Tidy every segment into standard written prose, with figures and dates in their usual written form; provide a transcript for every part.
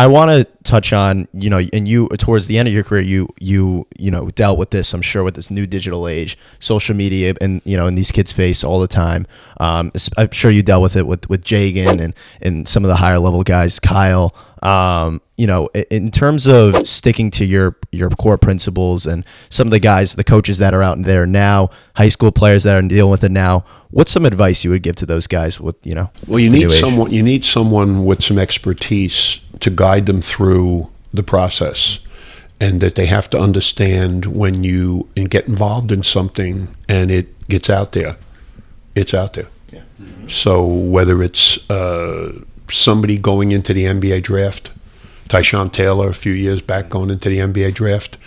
I want to touch on, and you towards the end of your career, you dealt with this, I'm sure, with this new digital age, social media, and and these kids face all the time. I'm sure you dealt with it with Jagan and some of the higher level guys, Kyle. In terms of sticking to your core principles, and some of the guys, the coaches that are out there now, high school players that are dealing with it now, what's some advice you would give to those guys with, Well, you need someone with some expertise to guide them through the process, and that they have to understand when you get involved in something and it gets out there, it's out there. Yeah. Mm-hmm. So whether it's somebody going into the NBA draft, Tyshawn Taylor a few years back going into the NBA draft,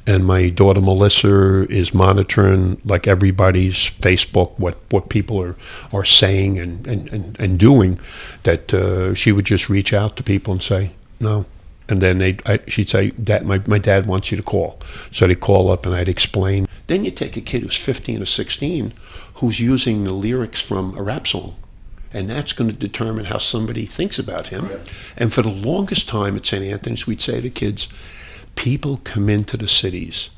and my daughter Melissa is monitoring, like everybody's Facebook, what people are saying and doing, that she would just reach out to people and say no, and then she'd say, my dad wants you to call, so they'd call up and I'd explain. Then you take a kid who's 15 or 16 who's using the lyrics from a rap song, and that's going to determine how somebody thinks about him. Right. And for the longest time at St. Anthony's, we'd say to kids, people come into the cities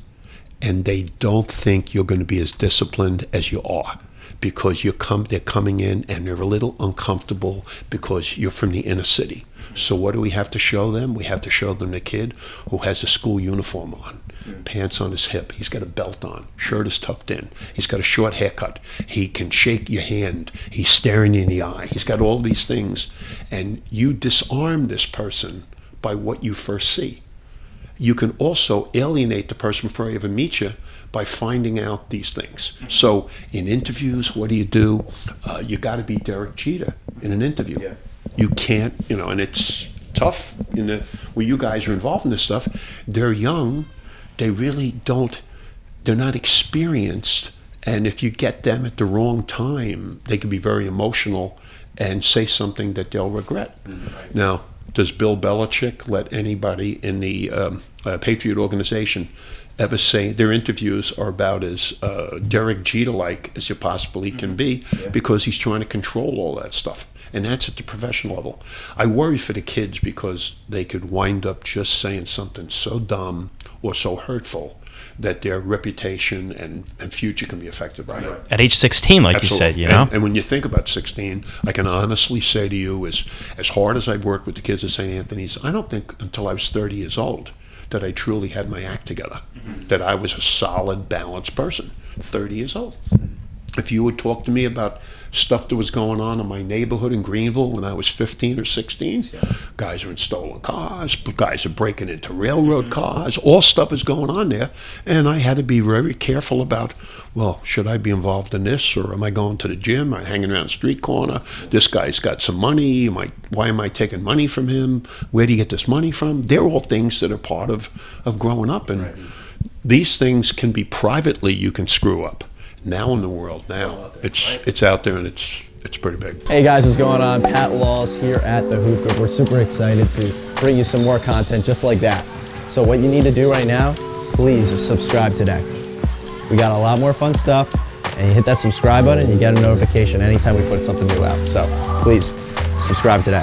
and they don't think you're going to be as disciplined as you are, because they're coming in and they're a little uncomfortable because you're from the inner city. So what do we have to show them? We have to show them the kid who has a school uniform on, pants on his hip, he's got a belt on, shirt is tucked in, he's got a short haircut, he can shake your hand, he's staring you in the eye, he's got all these things, and you disarm this person by what you first see. You can also alienate the person before they ever meet you by finding out these things. So in interviews, what do? You got to be Derek Jeter in an interview. Yeah. You can't, and it's tough where you guys are involved in this stuff. They're young, they really they're not experienced, and if you get them at the wrong time, they can be very emotional and say something that they'll regret. Mm-hmm. Now, does Bill Belichick let anybody in the Patriot organization ever say their interviews are about as Derek Jeter-like as you possibly can be, because he's trying to control all that stuff. And that's at the professional level. I worry for the kids because they could wind up just saying something so dumb or so hurtful that their reputation and future can be affected by it. At age 16, like Absolutely. You said, And when you think about 16, I can honestly say to you, as hard as I've worked with the kids at St. Anthony's, I don't think until I was 30 years old that I truly had my act together, that I was a solid, balanced person, 30 years old. If you would talk to me about stuff that was going on in my neighborhood in Greenville when I was 15 or 16, guys are in stolen cars, guys are breaking into railroad cars, all stuff is going on there, and I had to be very careful about, well, should I be involved in this, or am I going to the gym? Am I hanging around the street corner? This guy's got some money. Why am I taking money from him? Where do you get this money from? They're all things that are part of growing up, and these things can be privately, you can screw up. Now in the world, it's out there, and it's pretty big. Hey guys, what's going on? Pat Laws here at the Hoop Group. We're super excited to bring you some more content just like that. So what you need to do right now, please subscribe today. We got a lot more fun stuff, and you hit that subscribe button and you get a notification anytime we put something new out. So please subscribe today.